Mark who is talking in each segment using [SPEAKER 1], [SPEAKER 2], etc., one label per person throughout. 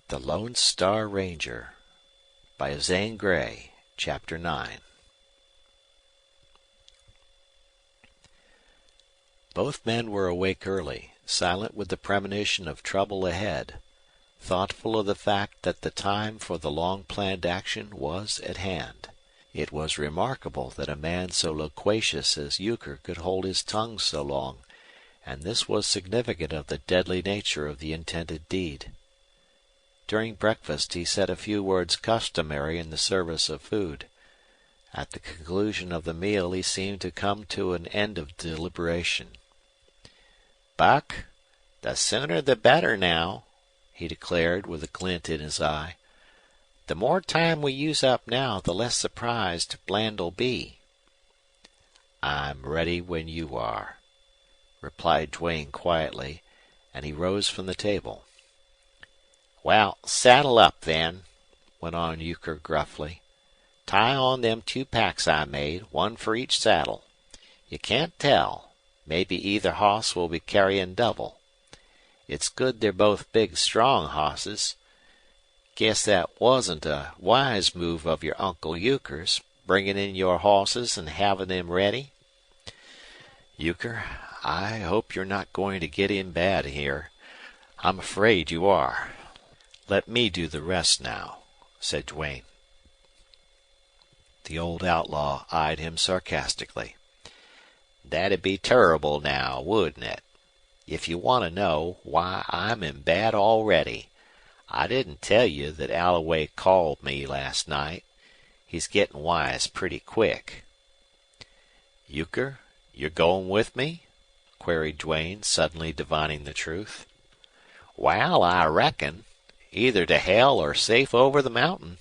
[SPEAKER 1] The Lone Star Ranger by Zane Grey, Chapter 9. Both men were awake early, silent with the premonition of trouble ahead, thoughtful of the fact that the time for the long-planned action was at hand. It was remarkable that a man so loquacious as Euchre could hold his tongue so long, and this was significant of the deadly nature of the intended deed. During breakfast he said a few words customary in the service of food. At the conclusion of the meal he seemed to come to an end of deliberation. "Buck, the sooner the better now," he declared with a glint in his eye. "The more time we use up now, the less surprised Bland'll be." "I'm ready when you are," replied Duane quietly, and he rose from the table. "Well, saddle up, then," went on Euchre gruffly. "Tie on them 2 packs I made, one for each saddle. You can't tell. Maybe either hoss will be carrying double. It's good they're both big, strong hosses. Guess that wasn't a wise move of your Uncle Euchre's, bringing in your hosses and having them ready." "Euchre, I hope you're not going to get in bad here. I'm afraid you are. Let me do the rest now," said Duane. The old outlaw eyed him sarcastically. "That'd be terrible now, wouldn't it? If you want to know, why, I'm in bad already. I didn't tell you that Alloway called me last night. He's getting wise pretty quick." "Euchre, you're going with me?" queried Duane, suddenly divining the truth. "Wal, I reckon. Either to hell or safe over the mountain.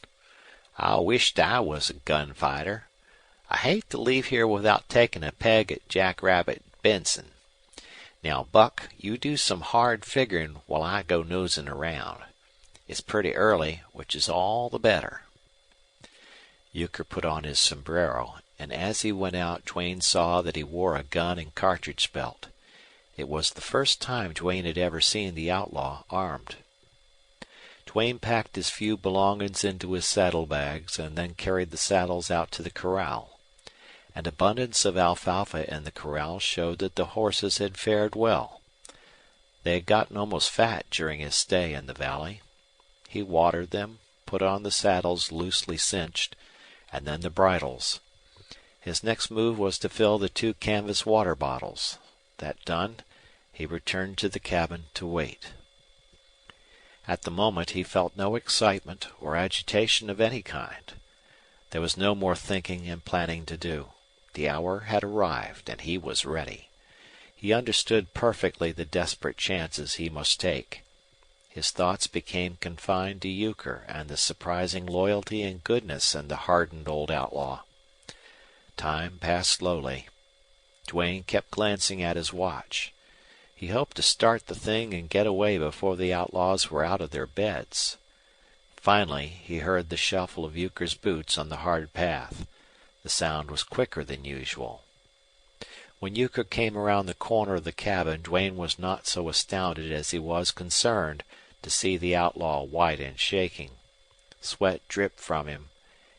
[SPEAKER 1] I wished I was a gunfighter. I hate to leave here without taking a peg at Jackrabbit Benson. Now, Buck, you do some hard figuring while I go nosing around. It's pretty early, which is all the better." Euchre put on his sombrero, and as he went out Duane saw that he wore a gun and cartridge belt. It was the first time Duane had ever seen the outlaw armed. Duane packed his few belongings into his saddlebags and then carried the saddles out to the corral. An abundance of alfalfa in the corral showed that the horses had fared well. They had gotten almost fat during his stay in the valley. He watered them, put on the saddles loosely cinched, and then the bridles. His next move was to fill the 2 canvas water bottles. That done, he returned to the cabin to wait. At the moment he felt no excitement or agitation of any kind. There was no more thinking and planning to do. The hour had arrived, and he was ready. He understood perfectly the desperate chances he must take. His thoughts became confined to Euchre and the surprising loyalty and goodness in the hardened old outlaw. Time passed slowly. Duane kept glancing at his watch. He hoped to start the thing and get away before the outlaws were out of their beds. Finally he heard the shuffle of Euchre's boots on the hard path. The sound was quicker than usual. When Euchre came around the corner of the cabin, Duane was not so astounded as he was concerned to see the outlaw white and shaking. Sweat dripped from him.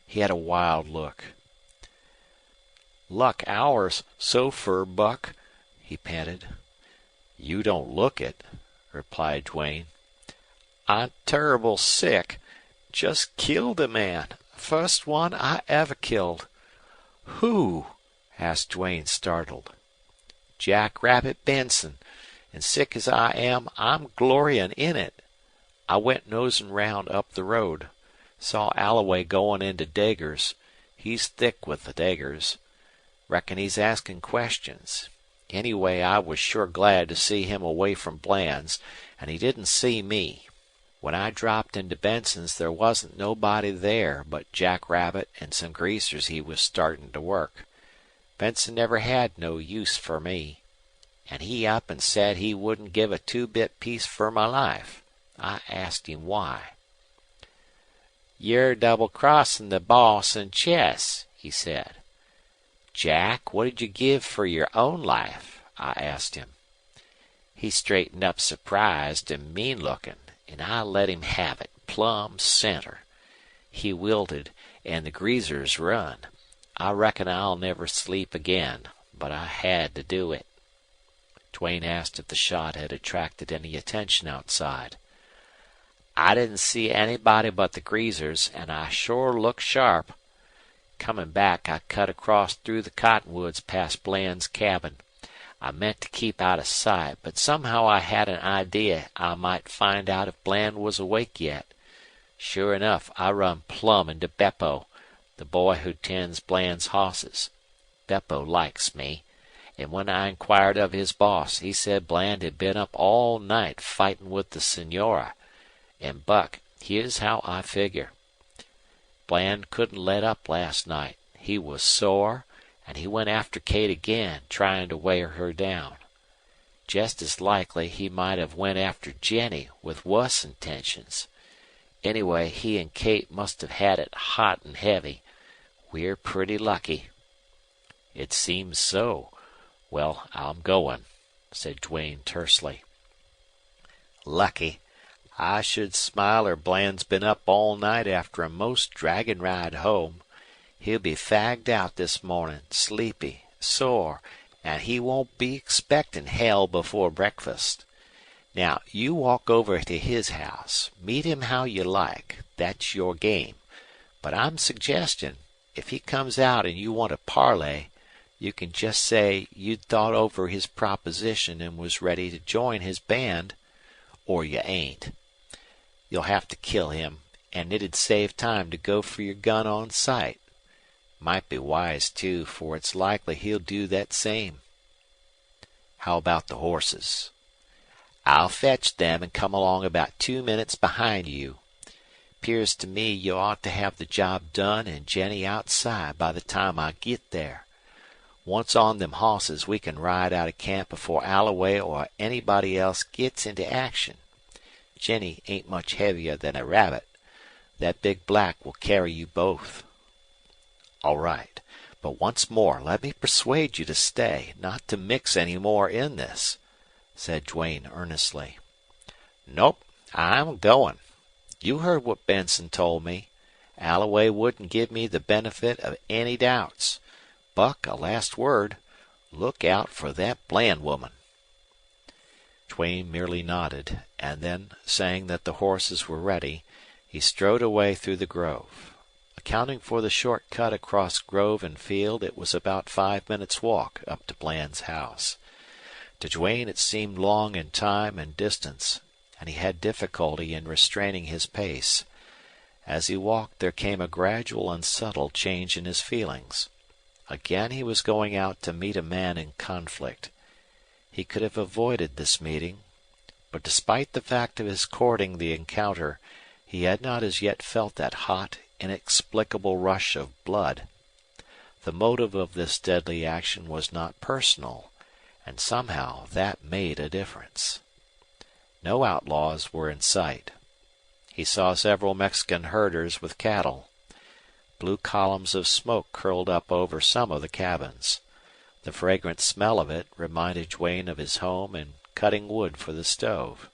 [SPEAKER 1] He had a wild look. "Luck ours so fur, Buck," he panted. "You don't look it," replied Duane. "I'm turrible sick. Just killed a man. First one I ever killed." "Who?" asked Duane, startled. "Jackrabbit Benson. And sick as I am, I'm glorying in it. I went nosing round up the road. Saw Alloway going into Deger's. He's thick with the Degers. Reckon he's asking questions. Anyway, I was sure glad to see him away from Bland's, and he didn't see me. When I dropped into Benson's there wasn't nobody there but Jackrabbit and some greasers he was starting to work. Benson never had no use for me. And he up and said he wouldn't give a 2-bit piece for my life. I asked him why. "You're double-crossing the boss and Chess," he said. "Jack, what did you give for your own life?" I asked him. He straightened up surprised and mean looking, and I let him have it, plumb center. He wilted, and the greasers run. I reckon I'll never sleep again, but I had to do it." Duane asked if the shot had attracted any attention outside. "I didn't see anybody but the greasers, and I sure looked sharp. Comin' back, I cut across through the cottonwoods past Bland's cabin. I meant to keep out of sight, but somehow I had an idea I might find out if Bland was awake yet. Sure enough, I run plumb into Beppo, the boy who tends Bland's hosses. Beppo likes me, and when I inquired of his boss, he said Bland had been up all night fightin' with the Senora. And, Buck, here's how I figure. Bland couldn't let up last night. He was sore, and he went after Kate again, trying to wear her down. Just as likely he might have went after Jenny with wuss intentions. Anyway, he and Kate must have had it hot and heavy. We're pretty lucky." "It seems so. Well, I'm going," said Duane tersely. "Lucky? I should smile or Bland's been up all night after a most draggin' ride home. He'll be fagged out this mornin', sleepy, sore, and he won't be expectin' hell before breakfast. Now, you walk over to his house. Meet him how you like. That's your game. But I'm suggestin', if he comes out and you want to parley, you can just say you'd thought over his proposition and was ready to join his band, or you ain't. You'll have to kill him, and it'd save time to go for your gun on sight. Might be wise, too, for it's likely he'll do that same." "How about the horses?" "I'll fetch them and come along about 2 minutes behind you. 'Pears to me you ought to have the job done and Jenny outside by the time I git there. Once on them hosses we can ride out of camp before Alloway or anybody else gets into action. Jenny ain't much heavier than a rabbit. That big black will carry you both." "All right. But once more, let me persuade you to stay, not to mix any more in this," said Duane earnestly. "Nope, I'm going. You heard what Benson told me. Alloway wouldn't give me the benefit of any doubts. Buck, a last word. Look out for that Bland woman." Duane merely nodded, and then, saying that the horses were ready, he strode away through the grove. Accounting for the short cut across grove and field, it was about 5 minutes' walk up to Bland's house. To Duane it seemed long in time and distance, and he had difficulty in restraining his pace. As he walked there came a gradual and subtle change in his feelings. Again he was going out to meet a man in conflict. He could have avoided this meeting, but despite the fact of his courting the encounter, he had not as yet felt that hot, inexplicable rush of blood. The motive of this deadly action was not personal, and somehow that made a difference. No outlaws were in sight. He saw several Mexican herders with cattle. Blue columns of smoke curled up over some of the cabins. The fragrant smell of it reminded Duane of his home and cutting wood for the stove.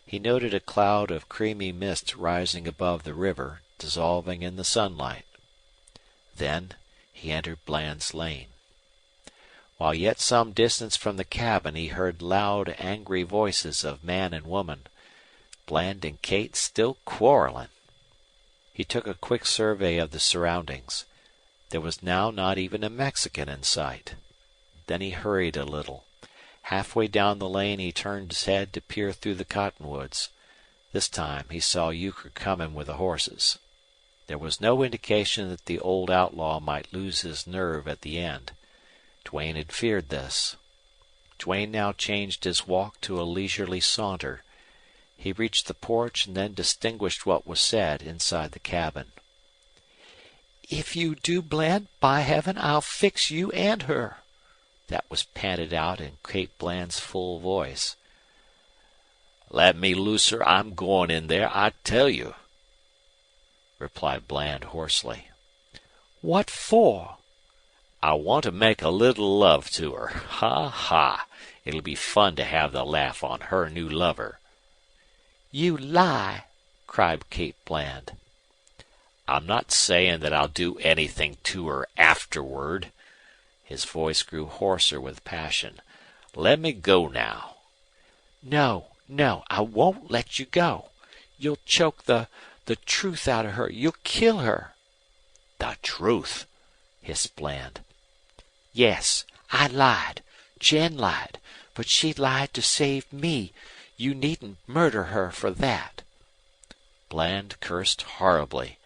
[SPEAKER 1] He noted a cloud of creamy mist rising above the river, dissolving in the sunlight. Then he entered Bland's lane. While yet some distance from the cabin he heard loud, angry voices of man and woman. Bland and Kate still quarreling. He took a quick survey of the surroundings. There was now not even a Mexican in sight. Then he hurried a little. Halfway down the lane he turned his head to peer through the cottonwoods. This time he saw Euchre coming with the horses. There was no indication that the old outlaw might lose his nerve at the end. Duane had feared this. Duane now changed his walk to a leisurely saunter. He reached the porch and then distinguished what was said inside the cabin. "If you do, Bland, by heaven, I'll fix you and her." That was panted out in Kate Bland's full voice. "Let me loose her. I'm going in there, I tell you," replied Bland hoarsely. "What for?" "I want to make a little love to her. Ha, ha. It'll be fun to have the laugh on her new lover." "You lie!" cried Kate Bland. I'm not saying that I'll do anything to her afterward. His voice grew hoarser with passion. Let me go now. No, I won't let you go. You'll choke the truth out of her. You'll kill her. The truth, hissed Bland. Yes, I lied. Jen lied. But she lied to save me. You needn't murder her for that. Bland cursed horribly.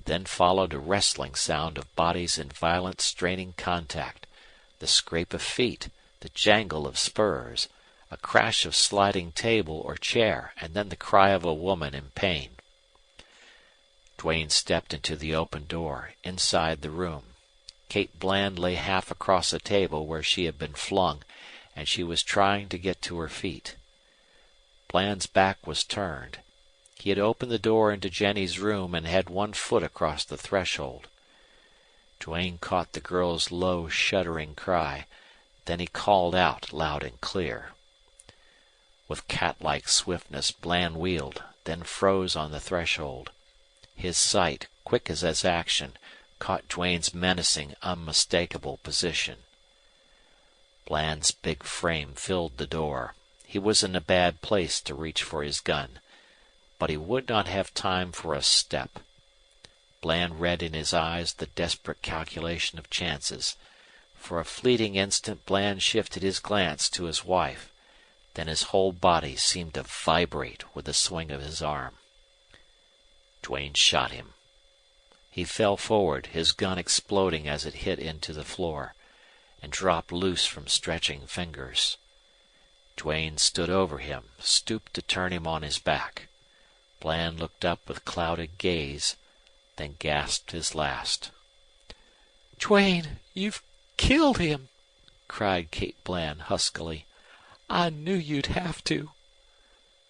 [SPEAKER 1] Then followed a wrestling sound of bodies in violent straining contact, the scrape of feet, the jangle of spurs, a crash of sliding table or chair, and then the cry of a woman in pain. Duane stepped into the open door, inside the room. Kate Bland lay half across a table where she had been flung, and she was trying to get to her feet. Bland's back was turned. He had opened the door into Jenny's room and had one foot across the threshold. Duane caught the girl's low, shuddering cry. Then he called out loud and clear. With cat-like swiftness, Bland wheeled, then froze on the threshold. His sight, quick as his action, caught Duane's menacing, unmistakable position. Bland's big frame filled the door. He was in a bad place to reach for his gun. But he would not have time for a step. Bland read in his eyes the desperate calculation of chances. For a fleeting instant Bland shifted his glance to his wife. Then his whole body seemed to vibrate with the swing of his arm. Duane shot him. He fell forward, his gun exploding as it hit into the floor, and dropped loose from stretching fingers. Duane stood over him, stooped to turn him on his back. Bland looked up with clouded gaze, then gasped his last. "Duane, you've killed him!" cried Kate Bland huskily. "I knew you'd have to."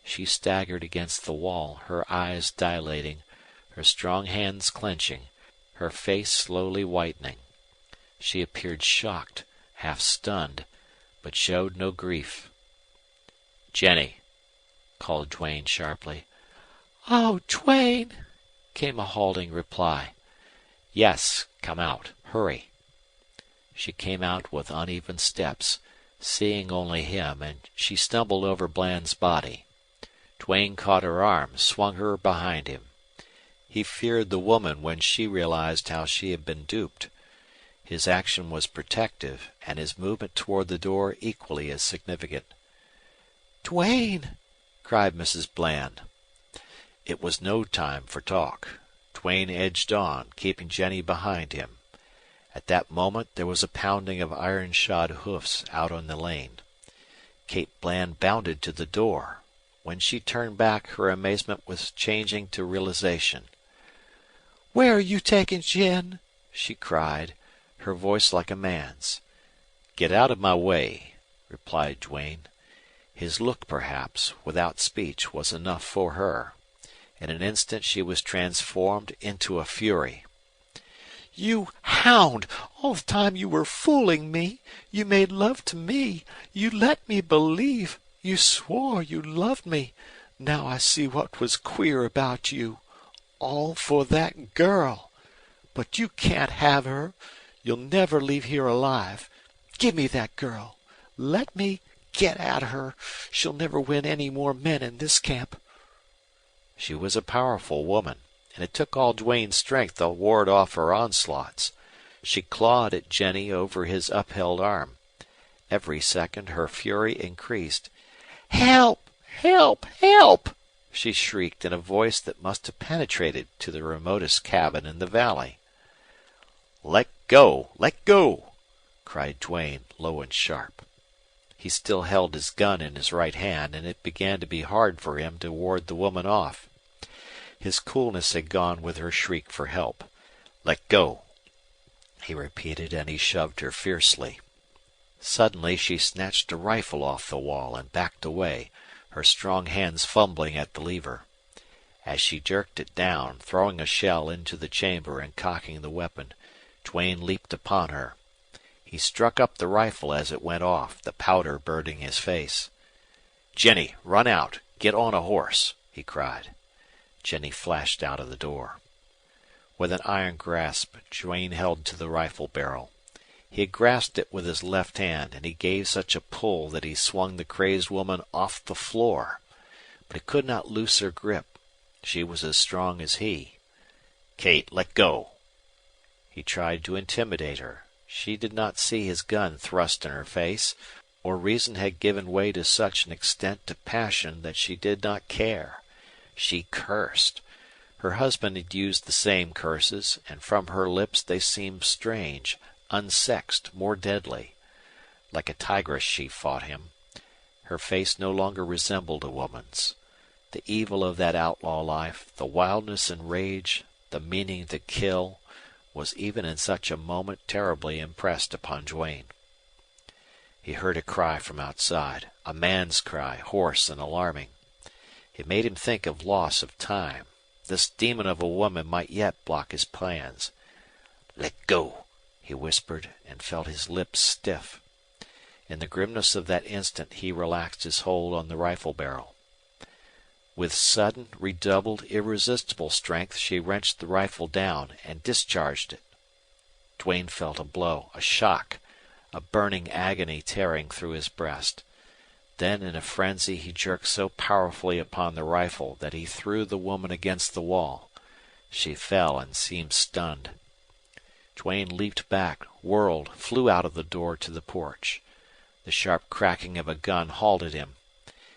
[SPEAKER 1] She staggered against the wall, her eyes dilating, her strong hands clenching, her face slowly whitening. She appeared shocked, half stunned, but showed no grief. "Jenny," called Duane sharply. "Oh, Duane!" came a halting reply. "Yes, come out. Hurry." She came out with uneven steps, seeing only him, and she stumbled over Bland's body. Duane caught her arm, swung her behind him. He feared the woman when she realized how she had been duped. His action was protective, and his movement toward the door equally as significant. "Duane!" cried Mrs. Bland. It was no time for talk. Duane edged on, keeping Jenny behind him. At that moment there was a pounding of iron-shod hoofs out on the lane. Kate Bland bounded to the door. When she turned back, her amazement was changing to realization. "Where are you taking Jen?" she cried, her voice like a man's. "Get out of my way," replied Duane. His look, perhaps, without speech, was enough for her. In an instant she was transformed into a fury. "You hound! All the time you were fooling me. You made love to me. You let me believe. You swore you loved me. Now I see what was queer about you. All for that girl. But you can't have her. You'll never leave here alive. Give me that girl. Let me get at her. She'll never win any more men in this camp." She was a powerful woman, and it took all Duane's strength to ward off her onslaughts. She clawed at Jenny over his upheld arm. Every second her fury increased. "Help! Help! Help!" she shrieked in a voice that must have penetrated to the remotest cabin in the valley. "Let go! Let go!" cried Duane, low and sharp. He still held his gun in his right hand, and it began to be hard for him to ward the woman off. His coolness had gone with her shriek for help. "Let go," he repeated, and he shoved her fiercely. Suddenly she snatched a rifle off the wall and backed away, her strong hands fumbling at the lever. As she jerked it down, throwing a shell into the chamber and cocking the weapon, Duane leaped upon her. He struck up the rifle as it went off, the powder birding his face. "Jenny, run out. Get on a horse," he cried. Jenny flashed out of the door. With an iron grasp, Duane held to the rifle barrel. He had grasped it with his left hand, and he gave such a pull that he swung the crazed woman off the floor. But he could not loose her grip. She was as strong as he. "Kate, let go." He tried to intimidate her. She did not see his gun thrust in her face, or reason had given way to such an extent to passion that she did not care. She cursed. Her husband had used the same curses, and from her lips they seemed strange, unsexed, more deadly. Like a tigress she fought him. Her face no longer resembled a woman's. The evil of that outlaw life, the wildness and rage, the meaning to kill, was even in such a moment terribly impressed upon Duane. He heard a cry from outside, a man's cry, hoarse and alarming. It made him think of loss of time. This demon of a woman might yet block his plans. "Let go," he whispered, and felt his lips stiff. In the grimness of that instant he relaxed his hold on the rifle barrel. With sudden, redoubled, irresistible strength she wrenched the rifle down and discharged it. Duane felt a blow, a shock, a burning agony tearing through his breast. Then in a frenzy he jerked so powerfully upon the rifle that he threw the woman against the wall. She fell and seemed stunned. Duane leaped back, whirled, flew out of the door to the porch. The sharp cracking of a gun halted him.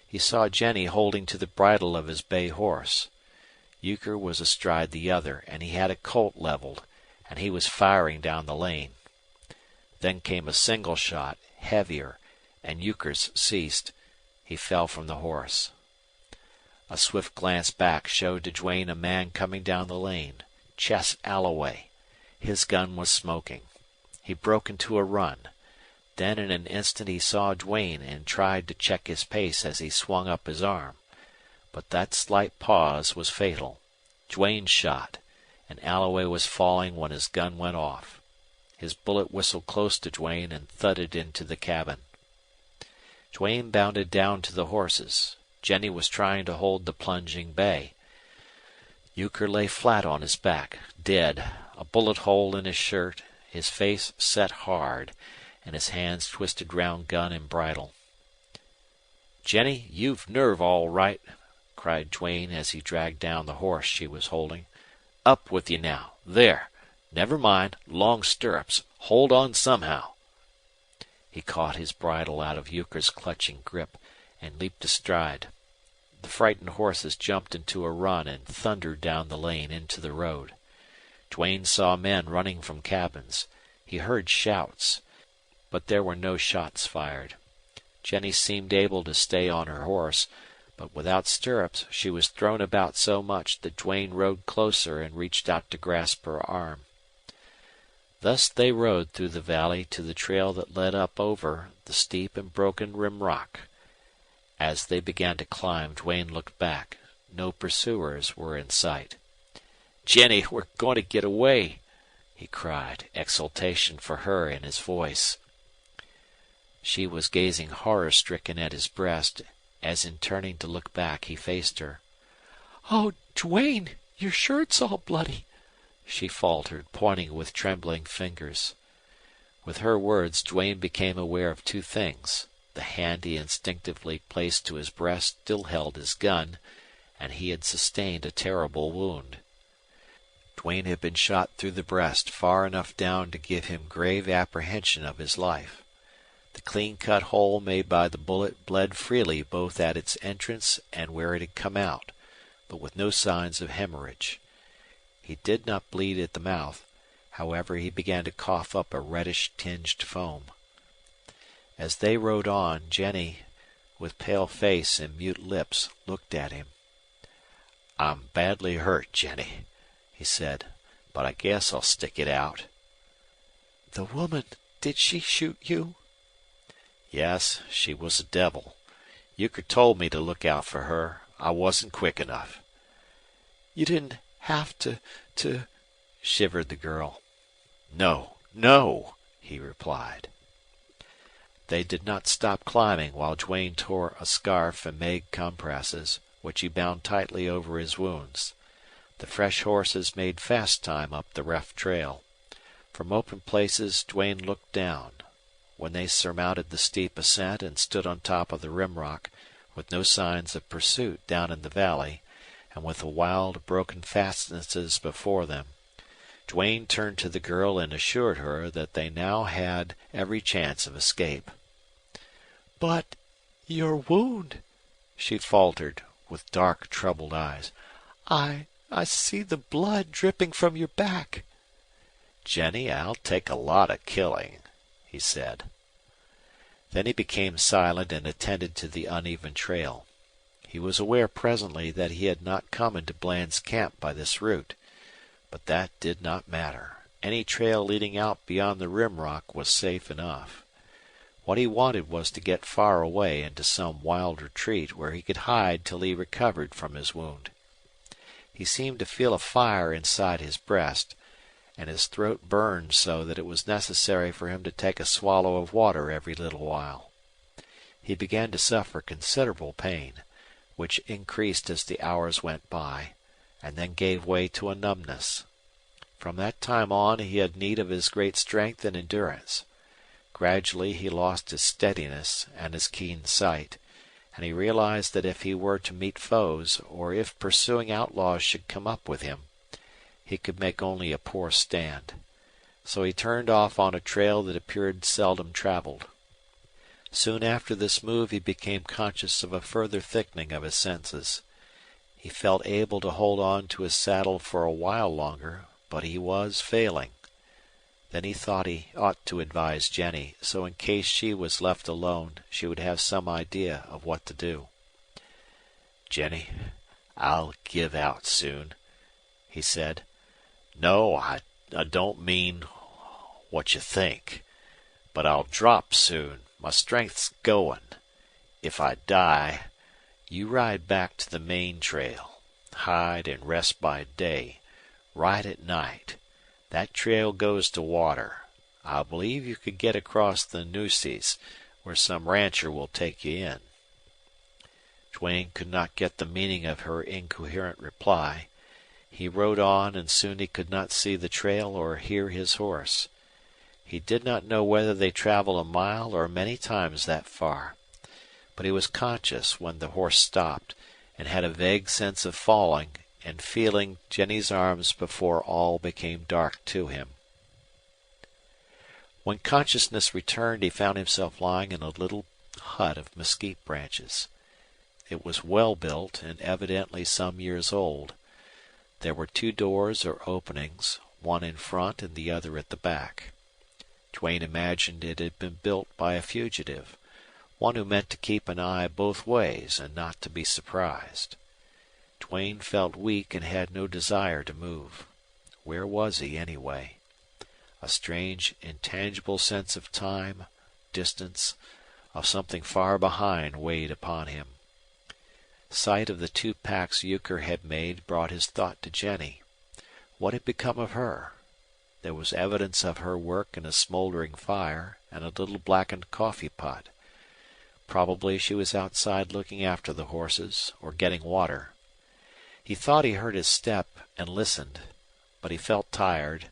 [SPEAKER 1] He saw Jenny holding to the bridle of his bay horse. Euchre was astride the other, and he had a Colt leveled, and he was firing down the lane. Then came a single shot, heavier, and Euchre's ceased. He fell from the horse. A swift glance back showed to Duane a man coming down the lane, Chess Alloway. His gun was smoking. He broke into a run. Then in an instant he saw Duane and tried to check his pace as he swung up his arm. But that slight pause was fatal. Duane shot, and Alloway was falling when his gun went off. His bullet whistled close to Duane and thudded into the cabin. Duane bounded down to the horses. Jenny was trying to hold the plunging bay. Euchre lay flat on his back, dead, a bullet hole in his shirt, his face set hard, and his hands twisted round gun and bridle. "Jenny, you've nerve all right," cried Duane as he dragged down the horse she was holding. "Up with you now. There. Never mind. Long stirrups. Hold on somehow." He caught his bridle out of Euchre's clutching grip and leaped astride. The frightened horses jumped into a run and thundered down the lane into the road. Duane saw men running from cabins. He heard shouts, but there were no shots fired. Jenny seemed able to stay on her horse, but without stirrups she was thrown about so much that Duane rode closer and reached out to grasp her arm. Thus they rode through the valley to the trail that led up over the steep and broken rim rock. As they began to climb, Duane looked back. No pursuers were in sight. "Jenny, we're going to get away," he cried, exultation for her in his voice. She was gazing horror-stricken at his breast, as in turning to look back he faced her. "Oh, Duane, your shirt's all bloody," she faltered, pointing with trembling fingers. With her words, Duane became aware of two things. The hand he instinctively placed to his breast still held his gun, and he had sustained a terrible wound. Duane had been shot through the breast far enough down to give him grave apprehension of his life. The clean-cut hole made by the bullet bled freely both at its entrance and where it had come out, but with no signs of hemorrhage. He did not bleed at the mouth. However, he began to cough up a reddish-tinged foam. As they rode on, Jenny, with pale face and mute lips, looked at him. "I'm badly hurt, Jenny," he said, "but I guess I'll stick it out." "The woman, did she shoot you?" "Yes, she was a devil. Euchre told me to look out for her. I wasn't quick enough." "You didn't have to shivered the girl. "No, no," he replied. They did not stop climbing while Duane tore a scarf and made compresses, which he bound tightly over his wounds. The fresh horses made fast time up the rough trail. From open places Duane looked down. When they surmounted the steep ascent and stood on top of the rim rock, with no signs of pursuit down in the valley, and with the wild, broken fastnesses before them, Duane turned to the girl and assured her that they now had every chance of escape. "But your wound," she faltered, with dark, troubled eyes. I see the blood dripping from your back." "Jenny, I'll take a lot of killing," he said. Then he became silent and attended to the uneven trail. He was aware presently that he had not come into Bland's camp by this route. But that did not matter. Any trail leading out beyond the rim rock was safe enough. What he wanted was to get far away into some wild retreat where he could hide till he recovered from his wound. He seemed to feel a fire inside his breast, and his throat burned so that it was necessary for him to take a swallow of water every little while. He began to suffer considerable pain, which increased as the hours went by, and then gave way to a numbness. From that time on he had need of his great strength and endurance. Gradually he lost his steadiness and his keen sight, and he realized that if he were to meet foes, or if pursuing outlaws should come up with him, he could make only a poor stand. So he turned off on a trail that appeared seldom traveled. Soon after this move he became conscious of a further thickening of his senses. He felt able to hold on to his saddle for a while longer, but he was failing. Then he thought he ought to advise Jenny, so in case she was left alone she would have some idea of what to do. "Jenny, I'll give out soon," he said. "No, I don't mean what you think. But I'll drop soon. My strength's going. If I die, you ride back to the main trail. Hide and rest by day. Ride at night. That trail goes to water. I believe you could get across the Nueces, where some rancher will take you in." Duane could not get the meaning of her incoherent reply. He rode on, and soon he could not see the trail or hear his horse. He did not know whether they traveled a mile or many times that far. But he was conscious when the horse stopped, and had a vague sense of falling and feeling Jenny's arms before all became dark to him. When consciousness returned, he found himself lying in a little hut of mesquite branches. It was well built and evidently some years old. There were two doors or openings, one in front and the other at the back. Duane imagined it had been built by a fugitive, one who meant to keep an eye both ways and not to be surprised. Duane felt weak and had no desire to move. Where was he, anyway? A strange, intangible sense of time, distance, of something far behind weighed upon him. Sight of the two packs Euchre had made brought his thought to Jenny. What had become of her? There was evidence of her work in a smoldering fire and a little blackened coffee pot. Probably she was outside looking after the horses or getting water. He thought he heard his step and listened, but he felt tired,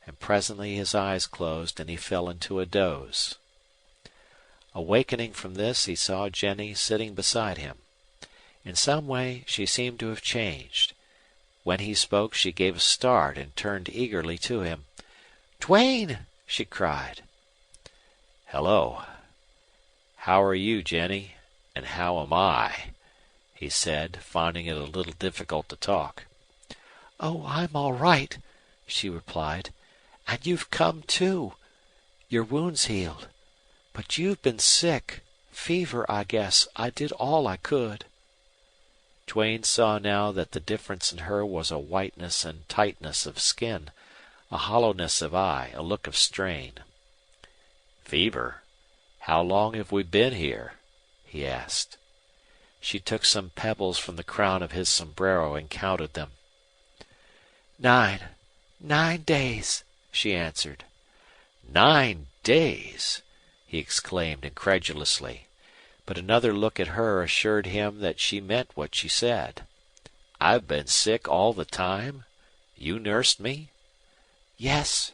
[SPEAKER 1] and presently his eyes closed and he fell into a doze. Awakening from this, he saw Jenny sitting beside him. In some way she seemed to have changed. When he spoke, she gave a start and turned eagerly to him. "Duane!" she cried. "Hello. How are you, Jenny? And how am I?" he said, finding it a little difficult to talk. "Oh, I'm all right," she replied. "And you've come, too. Your wound's healed. But you've been sick. Fever, I guess. I did all I could." Duane saw now that the difference in her was a whiteness and tightness of skin, a hollowness of eye, a look of strain. "Fever? How long have we been here?" he asked. She took some pebbles from the crown of his sombrero and counted them. 9 days," she answered. 9 days! He exclaimed incredulously. But another look at her assured him that she meant what she said. "I've been sick all the time? You nursed me?"
[SPEAKER 2] "Yes."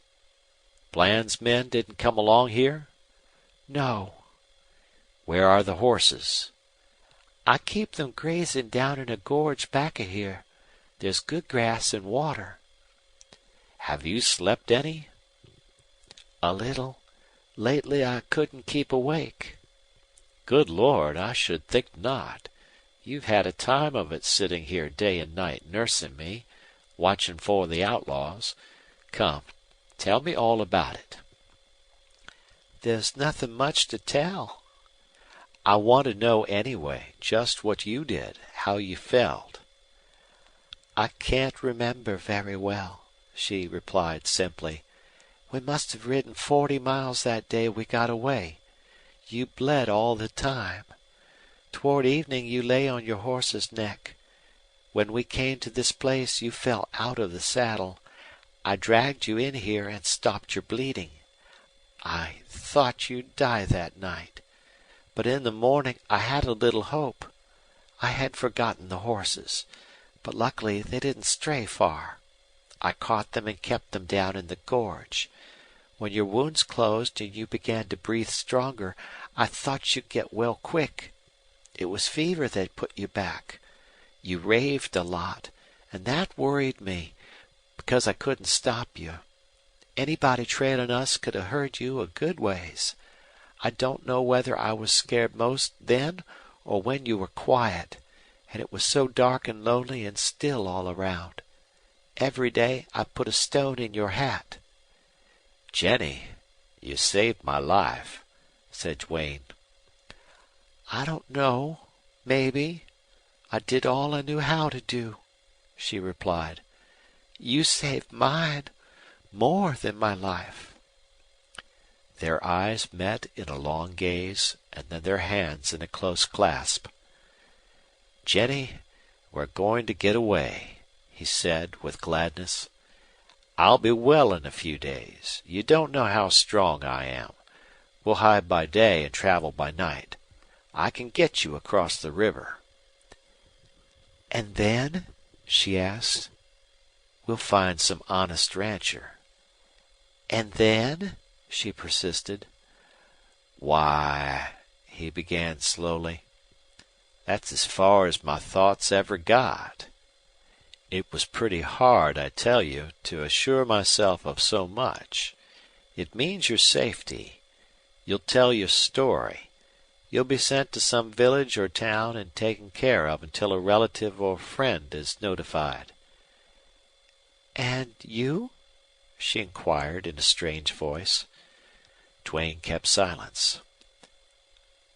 [SPEAKER 1] "Bland's men didn't come along here?"
[SPEAKER 2] "No.
[SPEAKER 1] "Where are the horses?"
[SPEAKER 2] I keep them grazing down in a gorge back of here. There's good grass and water."
[SPEAKER 1] "Have you slept any?"
[SPEAKER 2] "A little. Lately I couldn't keep awake."
[SPEAKER 1] "Good Lord, I should think not. You've had a time of it sitting here day and night nursing me, watching for the outlaws. Come, tell me all about it."
[SPEAKER 2] "There's nothing much to tell."
[SPEAKER 1] "I want to know anyway, just what you did, how you felt."
[SPEAKER 2] "I can't remember very well," she replied simply. "We must have ridden 40 miles that day we got away. You bled all the time. Toward evening you lay on your horse's neck. When we came to this place you fell out of the saddle. I dragged you in here and stopped your bleeding. I thought you'd die that night. But in the morning I had a little hope. I had forgotten the horses, but luckily they didn't stray far. I caught them and kept them down in the gorge. When your wounds closed and you began to breathe stronger, I thought you'd get well quick. It was fever that put you back. You raved a lot, and that worried me, because I couldn't stop you. Anybody trailing us could have heard you a good ways. I don't know whether I was scared most then or when you were quiet, and it was so dark and lonely and still all around. Every day I put a stone in your hat."
[SPEAKER 1] "Jenny, you saved my life," said Duane.
[SPEAKER 2] "I don't know. Maybe. I did all I knew how to do," she replied. "You saved mine more than my life."
[SPEAKER 1] Their eyes met in a long gaze, and then their hands in a close clasp. "Jenny, we're going to get away," he said, with gladness. "I'll be well in a few days. You don't know how strong I am. We'll hide by day and travel by night. I can get you across the river."
[SPEAKER 2] "And then?" she asked.
[SPEAKER 1] "We'll find some honest rancher."
[SPEAKER 2] "And then?" she persisted.
[SPEAKER 1] "Why," he began slowly, "that's as far as my thoughts ever got. It was pretty hard, I tell you, to assure myself of so much. It means your safety. You'll tell your story. You'll be sent to some village or town and taken care of until a relative or friend is notified."
[SPEAKER 2] "And you?"
[SPEAKER 1] she inquired in a strange voice. Duane kept silence.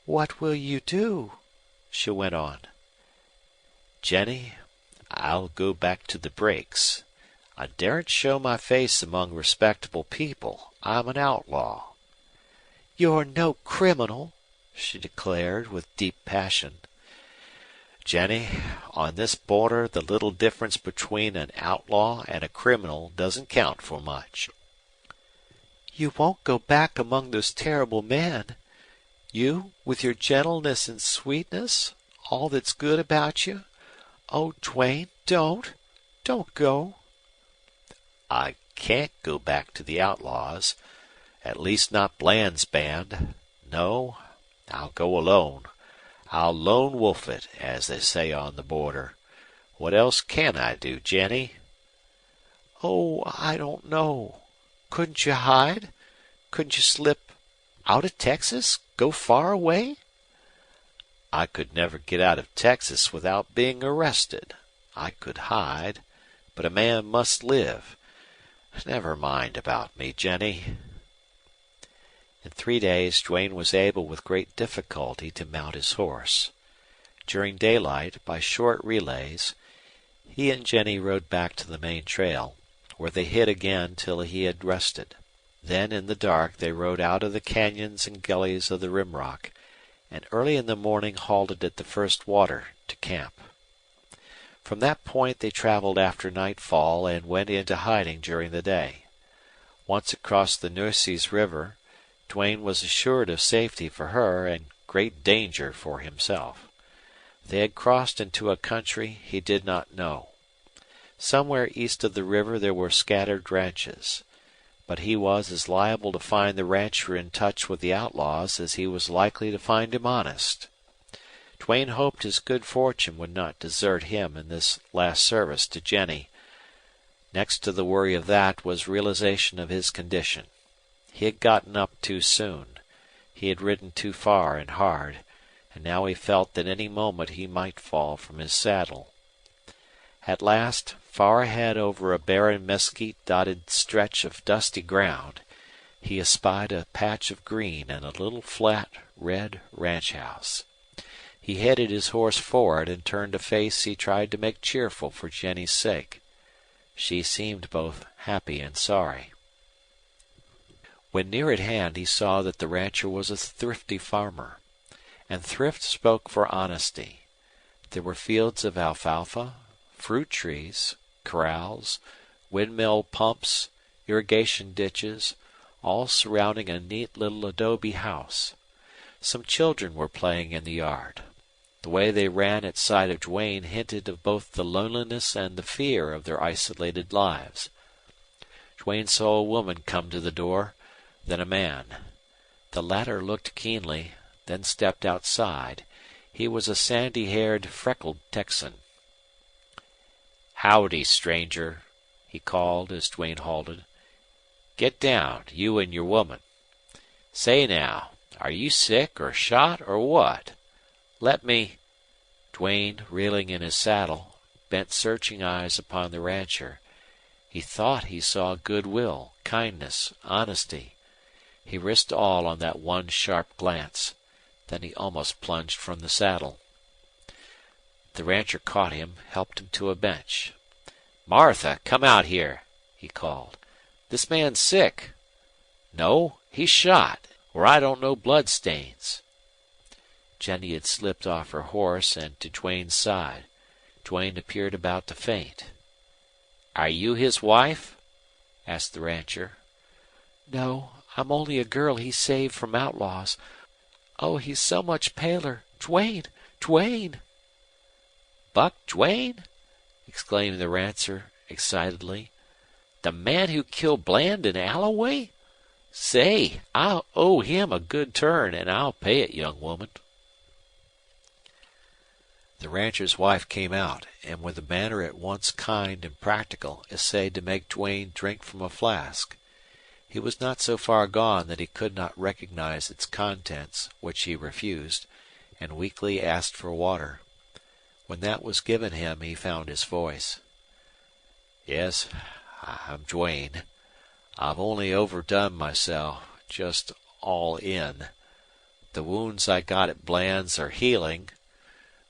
[SPEAKER 2] "What will you do?"
[SPEAKER 1] she went on. "Jenny, I'll go back to the brakes. I daren't show my face among respectable people. I'm an outlaw."
[SPEAKER 2] "You're no criminal," she declared with deep passion.
[SPEAKER 1] "Jenny, on this border the little difference between an outlaw and a criminal doesn't count for much."
[SPEAKER 2] "You won't go back among those terrible men? You, with your gentleness and sweetness, all that's good about you? Oh, Duane, don't. Don't go."
[SPEAKER 1] "I can't go back to the outlaws. At least not Bland's band. No, I'll go alone. I'll lone wolf it, as they say on the border. What else can I do, Jenny?"
[SPEAKER 2] "Oh, I don't know. Couldn't you hide? Couldn't you slip out of Texas? Go far away?"
[SPEAKER 1] "I could never get out of Texas without being arrested. I could hide, but a man must live. Never mind about me, Jenny." In 3 days Duane was able with great difficulty to mount his horse. During daylight, by short relays, he and Jenny rode back to the main trail, where they hid again till he had rested. Then in the dark they rode out of the canyons and gullies of the Rim Rock, and early in the morning halted at the first water to camp. From that point they traveled after nightfall and went into hiding during the day. Once across the Nueces River, Duane was assured of safety for her and great danger for himself. They had crossed into a country he did not know. Somewhere east of the river there were scattered ranches. But he was as liable to find the rancher in touch with the outlaws as he was likely to find him honest. Duane hoped his good fortune would not desert him in this last service to Jennie. Next to the worry of that was realization of his condition. He had gotten up too soon. He had ridden too far and hard, and now he felt that any moment he might fall from his saddle. At last, far ahead over a barren mesquite-dotted stretch of dusty ground, he espied a patch of green and a little flat red ranch house. He headed his horse forward and turned a face he tried to make cheerful for Jennie's sake. She seemed both happy and sorry. When near at hand he saw that the rancher was a thrifty farmer, and thrift spoke for honesty. There were fields of alfalfa, fruit trees, corrals, windmill pumps, irrigation ditches, all surrounding a neat little adobe house. Some children were playing in the yard. The way they ran at sight of Duane hinted of both the loneliness and the fear of their isolated lives. Duane saw a woman come to the door, then a man. The latter looked keenly, then stepped outside. He was a sandy-haired, freckled Texan. "Howdy, stranger," he called as Duane halted. "Get down, you and your woman. Say now, are you sick or shot or what? Let me—" Duane, reeling in his saddle, bent searching eyes upon the rancher. He thought he saw goodwill, kindness, honesty. He risked all on that one sharp glance. Then he almost plunged from the saddle. The rancher caught him, helped him to a bench. "Martha, come out here," he called. "This man's sick." "No, he's shot, or I don't know blood stains." Jennie had slipped off her horse and to Duane's side. Duane appeared about to faint. "Are you his wife?" asked the rancher.
[SPEAKER 2] "No, I'm only a girl he saved from outlaws. Oh, he's so much paler. Duane! Duane!"
[SPEAKER 1] "Buck Duane?" exclaimed the rancher excitedly. "The man who killed Bland and Alloway? Say, I owe him a good turn, and I'll pay it, young woman." The rancher's wife came out, and with a manner at once kind and practical, essayed to make Duane drink from a flask. He was not so far gone that he could not recognize its contents, which he refused, and weakly asked for water. When that was given him, he found his voice. "Yes, I'm Duane. I've only overdone myself, just all in. The wounds I got at Bland's are healing.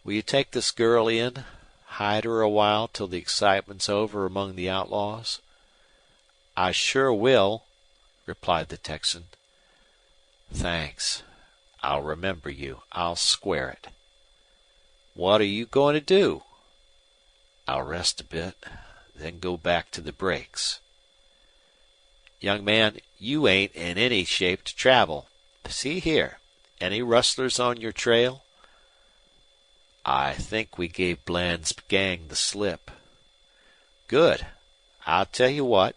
[SPEAKER 1] Will you take this girl in, hide her a while till the excitement's over among the outlaws?" "I sure will," replied the Texan. "Thanks. I'll remember you. I'll square it." "What are you going to do?" "I'll rest a bit, then go back to the brakes." "Young man, you ain't in any shape to travel. See here, any rustlers on your trail?" "I think we gave Bland's gang the slip." "Good. I'll tell you what.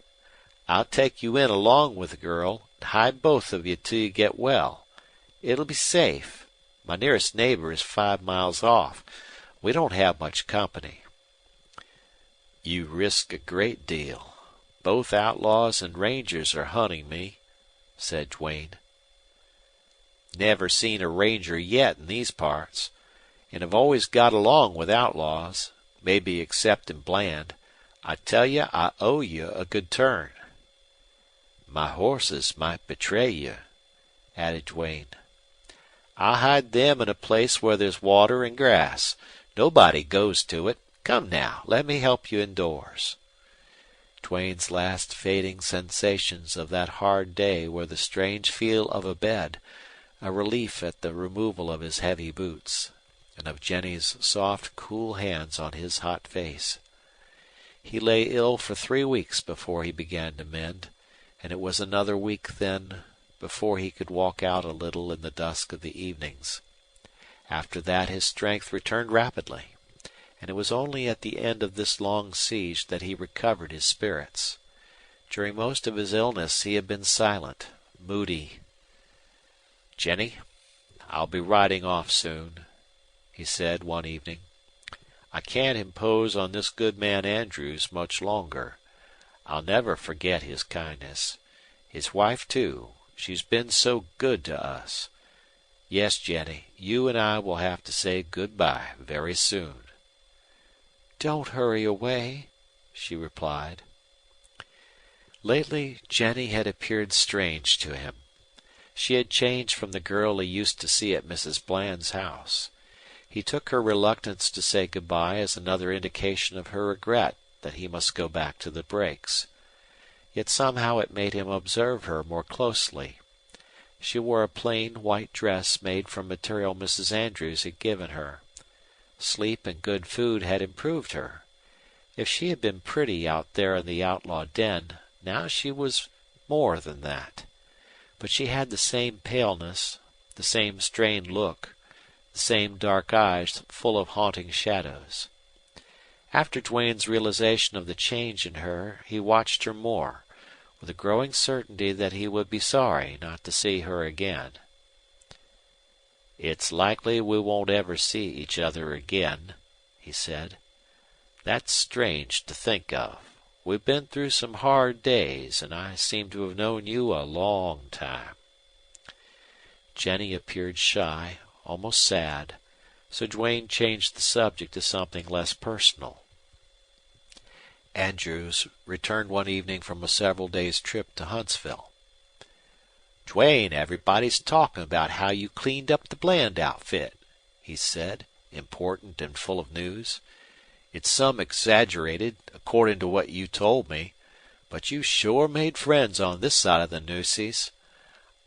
[SPEAKER 1] I'll take you in along with the girl and hide both of you till you get well. It'll be safe. My nearest neighbor is 5 miles off. We don't have much company." "You risk a great deal. Both outlaws and rangers are hunting me," said Duane. "Never seen a ranger yet in these parts. And have always got along with outlaws, maybe excepting Bland. I tell you, I owe you a good turn." "My horses might betray you," added Duane. "I'll hide them in a place where there's water and grass. Nobody goes to it. Come now, let me help you indoors." Duane's last fading sensations of that hard day were the strange feel of a bed, a relief at the removal of his heavy boots, and of Jennie's soft, cool hands on his hot face. He lay ill for 3 weeks before he began to mend, and it was another week then before he could walk out a little in the dusk of the evenings. After that his strength returned rapidly, and it was only at the end of this long siege that he recovered his spirits. During most of his illness he had been silent, moody. "Jenny, I'll be riding off soon," he said one evening. "I can't impose on this good man Andrews much longer. I'll never forget his kindness. His wife, too. She's been so good to us. Yes, Jenny, you and I will have to say good-by very soon."
[SPEAKER 2] "Don't hurry away," she replied. Lately Jenny had appeared strange to him. She had changed from the girl he used to see at Mrs. Bland's house. He took her reluctance to say good-bye as another indication of her regret that he must go back to the Brakes. Yet somehow it made him observe her more closely. She wore a plain white dress made from material Mrs. Andrews had given her. Sleep and good food had improved her. If she had been pretty out there in the outlaw den, now she was more than that. But she had the same paleness, the same strained look, the same dark eyes full of haunting shadows. After Duane's realization of the change in her, he watched her more, with a growing certainty that he would be sorry not to see her again.
[SPEAKER 1] "It's likely we won't ever see each other again," he said. "That's strange to think of. We've been through some hard days, and I seem to have known you a long time."
[SPEAKER 2] Jenny appeared shy, almost sad, so Duane changed the subject to something less personal. Andrews returned one evening from a several days' trip to Huntsville.
[SPEAKER 1] "Duane, everybody's talking about how you cleaned up the Bland outfit," he said, important and full of news. "It's some exaggerated, according to what you told me, but you sure made friends on this side of the Nueces.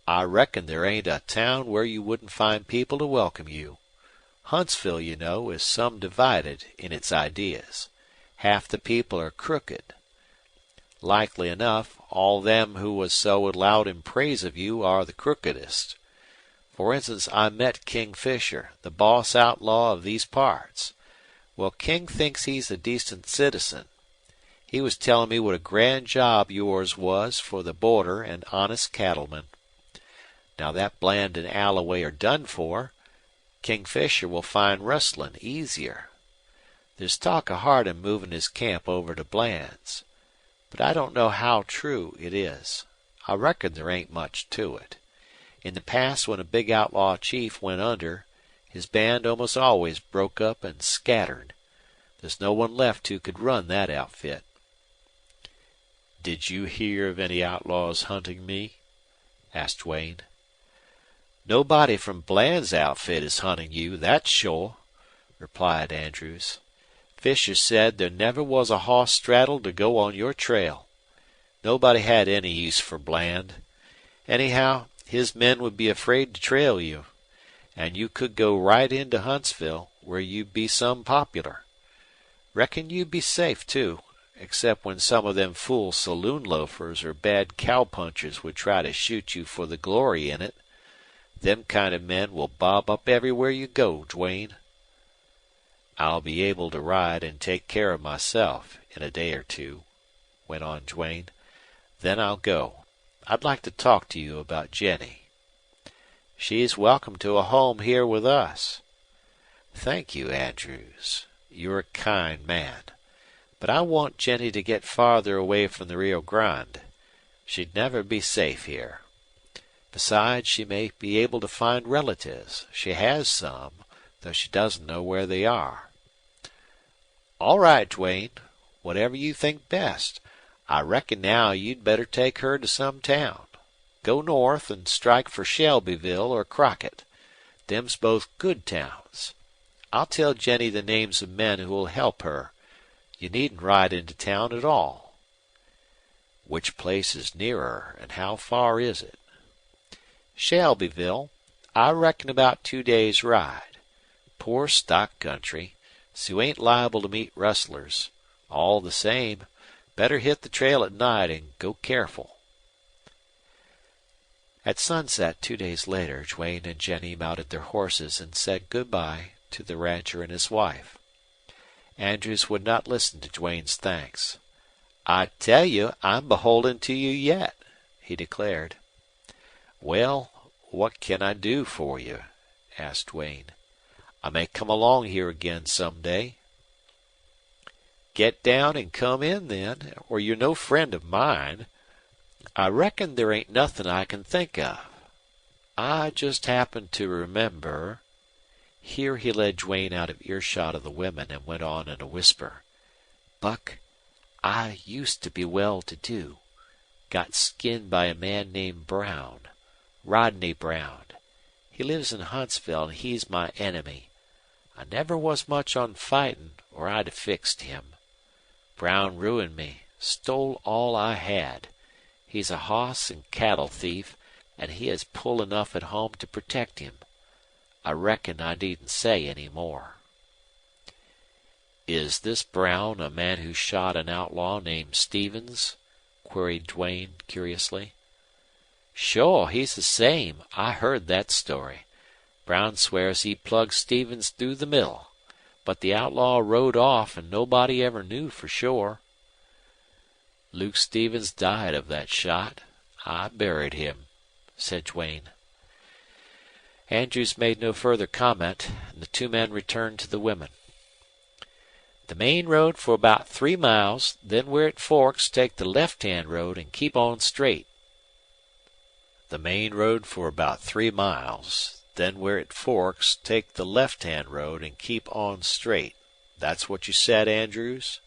[SPEAKER 1] I reckon there ain't a town where you wouldn't find people to welcome you. Huntsville, you know, is some divided in its ideas. Half the people are crooked. Likely enough, all them who was so loud in praise of you are the crookedest. For instance, I met King Fisher, the boss outlaw of these parts. Well, King thinks he's a decent citizen. He was telling me what a grand job yours was for the border and honest cattlemen. Now that Bland and Alloway are done for, King Fisher will find rustling easier. There's talk of Hardin moving his camp over to Bland's. But I don't know how true it is. I reckon there ain't much to it. In the past, when a big outlaw chief went under, his band almost always broke up and scattered. There's no one left who could run that outfit."
[SPEAKER 2] "Did you hear of any outlaws hunting me?" asked Duane.
[SPEAKER 1] "Nobody from Bland's outfit is hunting you, that's sure," replied Andrews. "Fisher said there never was a hoss straddled to go on your trail. Nobody had any use for Bland. Anyhow, his men would be afraid to trail you. And you could go right into Huntsville, where you'd be some popular. Reckon you'd be safe, too, except when some of them fool saloon loafers or bad cowpunchers would try to shoot you for the glory in it. Them kind of men will bob up everywhere you go, Duane."
[SPEAKER 2] "I'll be able to ride and take care of myself in a day or two," went on Duane. "Then I'll go. I'd like to talk to you about Jenny."
[SPEAKER 1] "She's welcome to a home here with us."
[SPEAKER 2] "Thank you, Andrews. You're a kind man. But I want Jenny to get farther away from the Rio Grande. She'd never be safe here. Besides, she may be able to find relatives. She has some, though she doesn't know where they are."
[SPEAKER 1] "All right, Duane. Whatever you think best. I reckon now you'd better take her to some town. Go north and strike for Shelbyville or Crockett. Them's both good towns. I'll tell Jenny the names of men who'll help her. You needn't ride into town at all."
[SPEAKER 2] "Which place is nearer, and how far is it?"
[SPEAKER 1] "Shelbyville. I reckon about 2 days' ride. Poor stock country, so you ain't liable to meet rustlers. All the same, better hit the trail at night and go careful."
[SPEAKER 2] At sunset 2 days later, Duane and Jenny mounted their horses and said good-bye to the rancher and his wife. Andrews would not listen to Duane's thanks. "I tell you I'm beholden to you yet," he declared. "Well, what can I do for you?" asked Duane. "I may come along here again some day." "Get down and come in, then, or you're no friend of mine. I reckon there ain't nothin' I can think of. I just happened to remember." Here he led Duane out of earshot of the women and went on in a whisper. "Buck, I used to be well to do. Got skinned by a man named Brown. Rodney Brown. He lives in Huntsville, and he's my enemy. I never was much on fightin', or I'd have fixed him. Brown ruined me, stole all I had. He's a hoss and cattle thief, and he has pull enough at home to protect him. I reckon I needn't say any more." "Is this Brown a man who shot an outlaw named Stevens?" queried Duane, curiously. "Sure, he's the same. I heard that story. Brown swears he plugged Stevens through the middle. But the outlaw rode off, and nobody ever knew for sure. Luke Stevens died of that shot. I buried him," said Duane. Andrews made no further comment, and the two men returned to the women. "The main road for about 3 miles, then where it forks take the left-hand road and keep on straight." "The main road for about 3 miles, then where it forks take the left-hand road and keep on straight. That's what you said, Andrews?"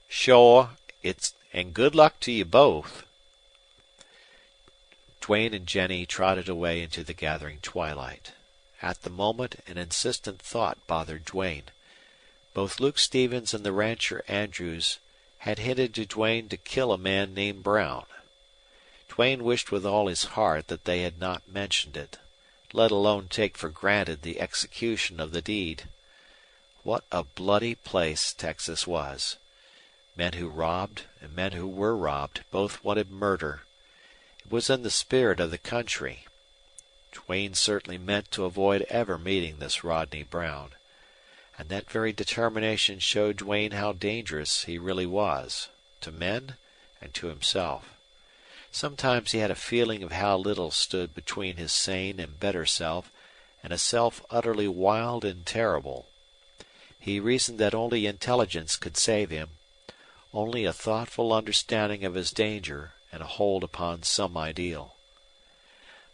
[SPEAKER 2] "Shore. And good luck to you both." Duane and Jenny trotted away into the gathering twilight. At the moment an insistent thought bothered Duane. Both Luke Stevens and the rancher Andrews had hinted to Duane to kill a man named Brown. Duane wished with all his heart that they had not mentioned it, let alone take for granted the execution of the deed. What a bloody place Texas was! Men who robbed and men who were robbed both wanted murder. It was in the spirit of the country. Duane certainly meant to avoid ever meeting this Rodney Brown. And that very determination showed Duane how dangerous he really was, to men and to himself. Sometimes he had a feeling of how little stood between his sane and better self and a self utterly wild and terrible. He reasoned that only intelligence could save him, only a thoughtful understanding of his danger and a hold upon some ideal.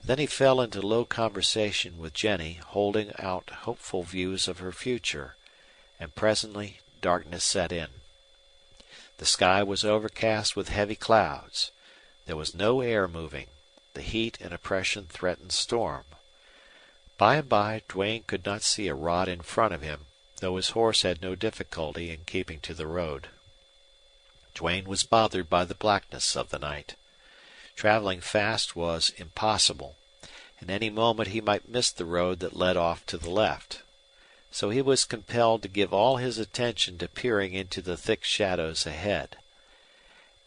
[SPEAKER 2] Then he fell into low conversation with Jenny, holding out hopeful views of her future, and presently darkness set in. The sky was overcast with heavy clouds. There was no air moving. The heat and oppression threatened storm. By and by Duane could not see a rod in front of him, though his horse had no difficulty in keeping to the road. Duane was bothered by the blackness of the night. Traveling fast was impossible, and any moment he might miss the road that led off to the left. So he was compelled to give all his attention to peering into the thick shadows ahead.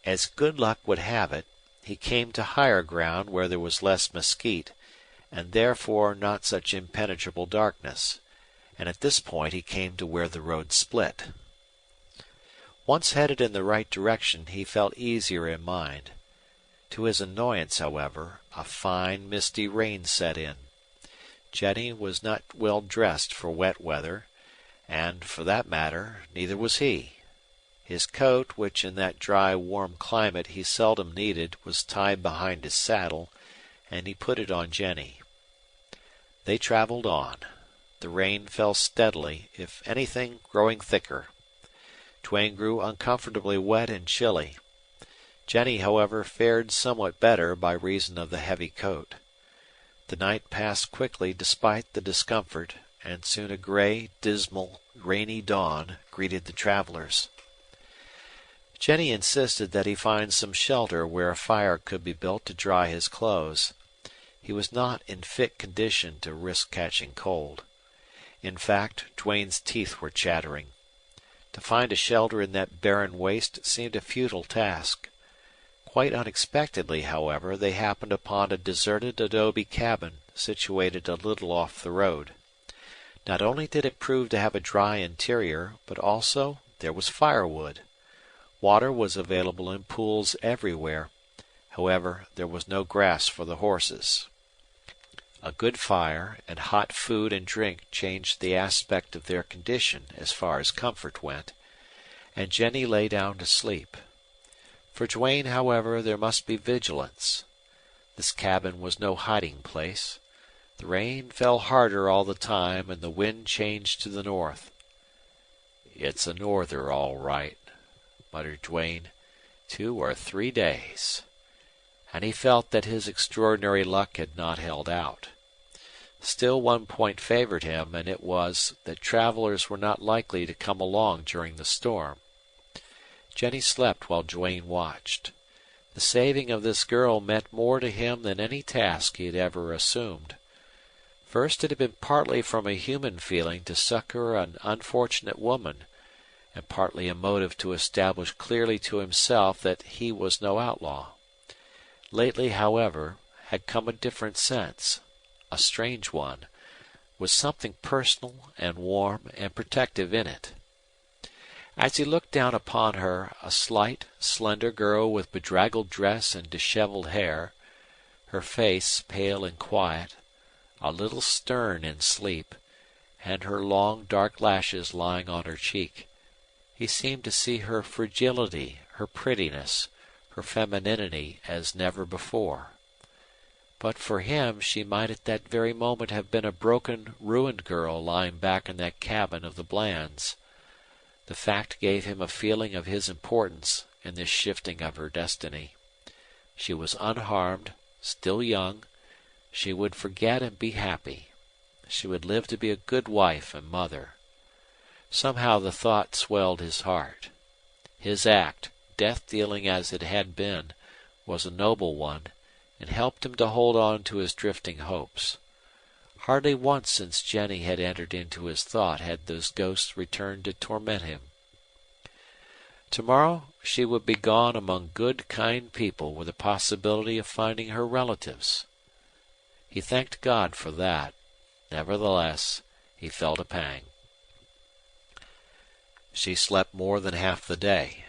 [SPEAKER 2] As good luck would have it, he came to higher ground where there was less mesquite, and therefore not such impenetrable darkness, and at this point he came to where the road split. Once headed in the right direction, he felt easier in mind. To his annoyance, however, a fine, misty rain set in. Jenny was not well dressed for wet weather, and, for that matter, neither was he. His coat, which in that dry, warm climate he seldom needed, was tied behind his saddle, and he put it on Jenny. They traveled on. The rain fell steadily, if anything, growing thicker. Duane grew uncomfortably wet and chilly. Jenny, however, fared somewhat better by reason of the heavy coat. The night passed quickly despite the discomfort, and soon a gray, dismal, rainy dawn greeted the travelers. Jenny insisted that he find some shelter where a fire could be built to dry his clothes. He was not in fit condition to risk catching cold. In fact, Duane's teeth were chattering. To find a shelter in that barren waste seemed a futile task.
[SPEAKER 1] Quite unexpectedly, however, they happened upon a deserted adobe cabin situated a little off the road. Not only did it prove to have a dry interior, but also there was firewood. Water was available in pools everywhere. However, there was no grass for the horses. A good fire and hot food and drink changed the aspect of their condition as far as comfort went, and Jenny lay down to sleep. For Duane, however, there must be vigilance. This cabin was no hiding place. The rain fell harder all the time, and the wind changed to the north. "It's a norther, all right," muttered Duane. 2 or 3 days. And he felt that his extraordinary luck had not held out. Still one point favored him, and it was that travelers were not likely to come along during the storm. Jenny slept while Duane watched. The saving of this girl meant more to him than any task he had ever assumed. First, it had been partly from a human feeling to succor an unfortunate woman, and partly a motive to establish clearly to himself that he was no outlaw. Lately, however, had come a different sense, a strange one, with something personal and warm and protective in it. As he looked down upon her, a slight, slender girl with bedraggled dress and disheveled hair, her face pale and quiet, a little stern in sleep, and her long dark lashes lying on her cheek, he seemed to see her fragility, her prettiness, her femininity as never before. But for him she might at that very moment have been a broken, ruined girl lying back in that cabin of the Blands. The fact gave him a feeling of his importance in this shifting of her destiny. She was unharmed, still young. She would forget and be happy. She would live to be a good wife and mother. Somehow the thought swelled his heart. His act, death-dealing as it had been, was a noble one, and helped him to hold on to his drifting hopes. Hardly once since Jenny had entered into his thought had those ghosts returned to torment him. Tomorrow she would be gone among good, kind people with the possibility of finding her relatives. He thanked God for that. Nevertheless, he felt a pang. She slept more than half the day.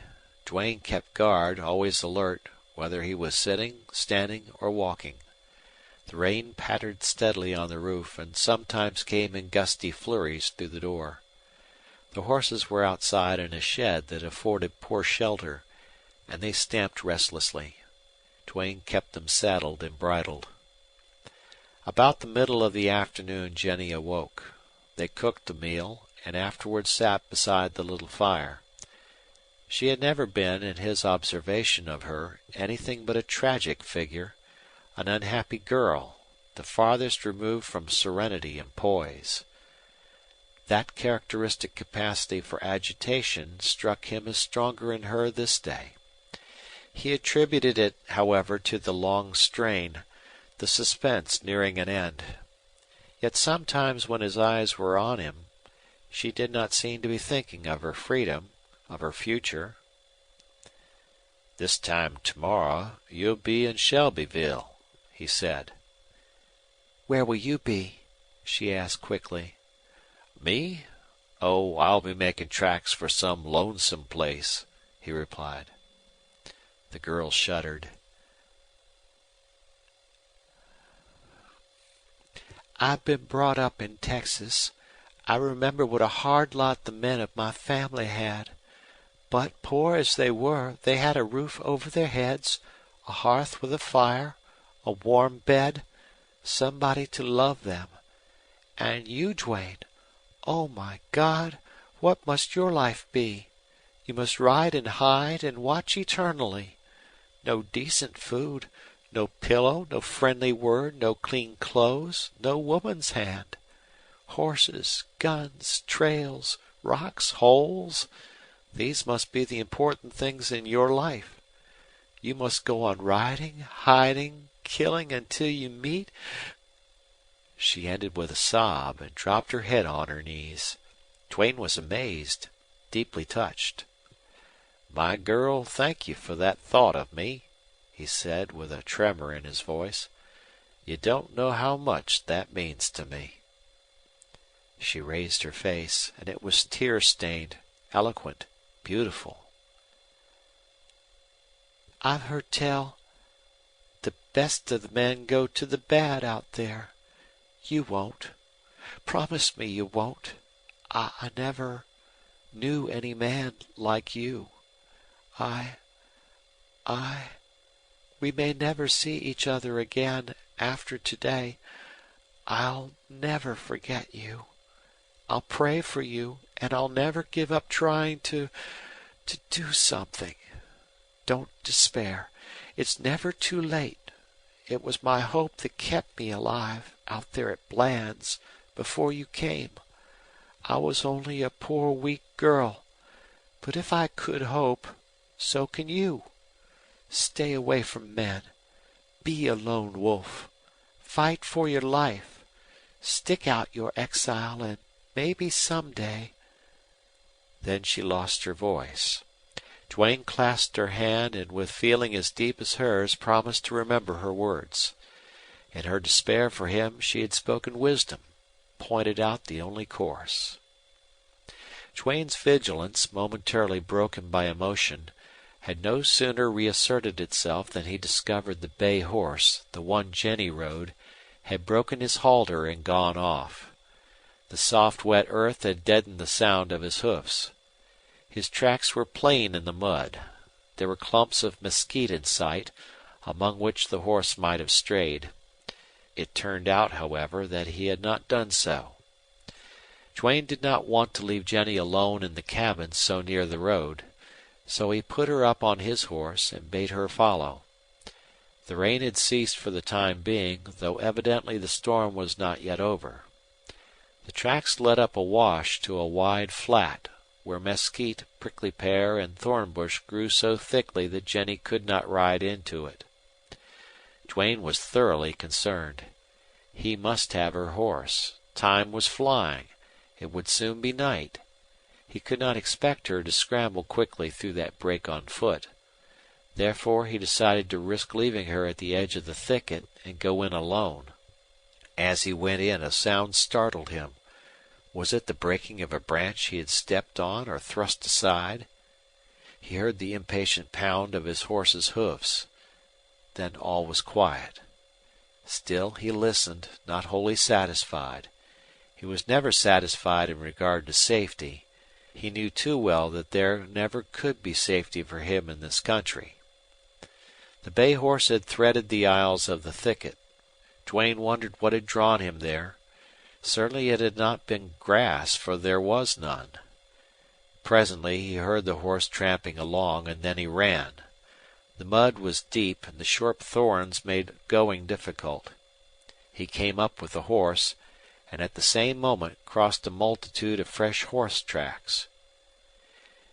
[SPEAKER 1] Duane kept guard, always alert, whether he was sitting, standing, or walking. The rain pattered steadily on the roof, and sometimes came in gusty flurries through the door. The horses were outside in a shed that afforded poor shelter, and they stamped restlessly. Duane kept them saddled and bridled. About the middle of the afternoon Jenny awoke. They cooked the meal, and afterward sat beside the little fire. She had never been, in his observation of her, anything but a tragic figure, an unhappy girl, the farthest removed from serenity and poise. That characteristic capacity for agitation struck him as stronger in her this day. He attributed it, however, to the long strain, the suspense nearing an end. Yet sometimes when his eyes were on him, she did not seem to be thinking of her freedom, of her future. "This time tomorrow you'll be in Shelbyville," he said. "Where will you be?" she asked quickly. "Me? Oh, I'll be making tracks for some lonesome place," he replied. The girl shuddered. "I've been brought up in Texas. I remember what a hard lot the men of my family had. But, poor as they were, they had a roof over their heads, a hearth with a fire, a warm bed, somebody to love them. And you, Duane, oh, my God, what must your life be? You must ride and hide and watch eternally. No decent food, no pillow, no friendly word, no clean clothes, no woman's hand. Horses, guns, trails, rocks, holes. These must be the important things in your life. You must go on riding, hiding, killing until you meet." She ended with a sob and dropped her head on her knees. Duane was amazed, deeply touched. "My girl, thank you for that thought of me," he said with a tremor in his voice. "You don't know how much that means to me." She raised her face, and it was tear-stained, eloquent, beautiful.
[SPEAKER 2] "I've heard tell the best of the men go to the bad out there. You won't. Promise me you won't. I never knew any man like you. I we may never see each other again after today. I'll never forget you. I'll pray for you, and I'll never give up trying to do something. Don't despair. It's never too late. It was my hope that kept me alive out there at Bland's before you came. I was only a poor weak girl. But if I could hope, so can you. Stay away from men. Be a lone wolf. Fight for your life. Stick out your exile, and maybe someday.
[SPEAKER 1] Then she lost her voice. Duane clasped her hand and with feeling as deep as hers promised to remember her words. In her despair for him she had spoken wisdom, pointed out the only course. Duane's vigilance, momentarily broken by emotion, had no sooner reasserted itself than he discovered the bay horse, the one Jenny rode, had broken his halter and gone off. The soft, wet earth had deadened the sound of his hoofs. His tracks were plain in the mud. There were clumps of mesquite in sight, among which the horse might have strayed. It turned out, however, that he had not done so. Duane did not want to leave Jenny alone in the cabin so near the road, so he put her up on his horse and bade her follow. The rain had ceased for the time being, though evidently the storm was not yet over. The tracks led up a wash to a wide flat, where mesquite, prickly pear, and thornbush grew so thickly that Jenny could not ride into it. Duane was thoroughly concerned. He must have her horse. Time was flying. It would soon be night. He could not expect her to scramble quickly through that brake on foot. Therefore he decided to risk leaving her at the edge of the thicket and go in alone. As he went in, a sound startled him. Was it the breaking of a branch he had stepped on or thrust aside? He heard the impatient pound of his horse's hoofs. Then all was quiet. Still he listened, not wholly satisfied. He was never satisfied in regard to safety. He knew too well that there never could be safety for him in this country. The bay horse had threaded the aisles of the thicket. Duane wondered what had drawn him there. Certainly it had not been grass, for there was none. Presently he heard the horse tramping along, and then he ran. The mud was deep, and the short thorns made going difficult. He came up with the horse, and at the same moment crossed a multitude of fresh horse tracks.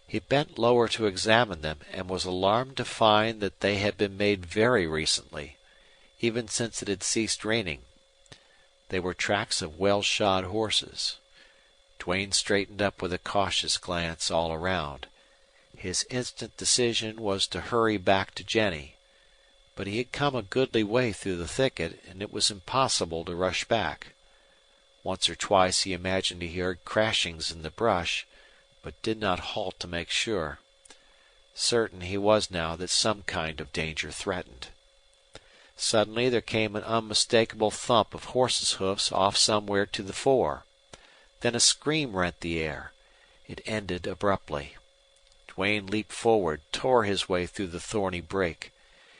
[SPEAKER 1] He bent lower to examine them, and was alarmed to find that they had been made very recently, even since it had ceased raining. They were tracks of well-shod horses. Duane straightened up with a cautious glance all around. His instant decision was to hurry back to Jenny. But he had come a goodly way through the thicket, and it was impossible to rush back. Once or twice he imagined he heard crashings in the brush, but did not halt to make sure. Certain he was now that some kind of danger threatened. Suddenly there came an unmistakable thump of horses' hoofs off somewhere to the fore. Then a scream rent the air. It ended abruptly. Duane leaped forward, tore his way through the thorny brake.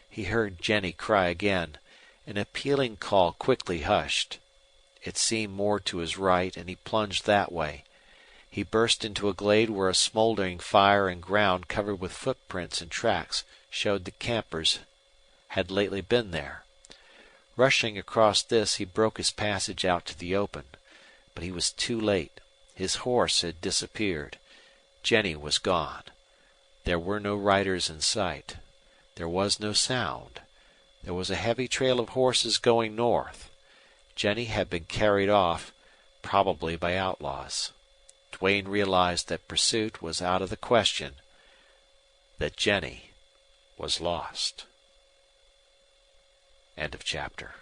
[SPEAKER 1] He heard Jenny cry again. An appealing call quickly hushed. It seemed more to his right, and he plunged that way. He burst into a glade where a smoldering fire and ground covered with footprints and tracks showed the campers had lately been there. Rushing across this, he broke his passage out to the open. But he was too late. His horse had disappeared. Jenny was gone. There were no riders in sight. There was no sound. There was a heavy trail of horses going north. Jenny had been carried off, probably by outlaws. Duane realized that pursuit was out of the question, that Jenny was lost. End of chapter.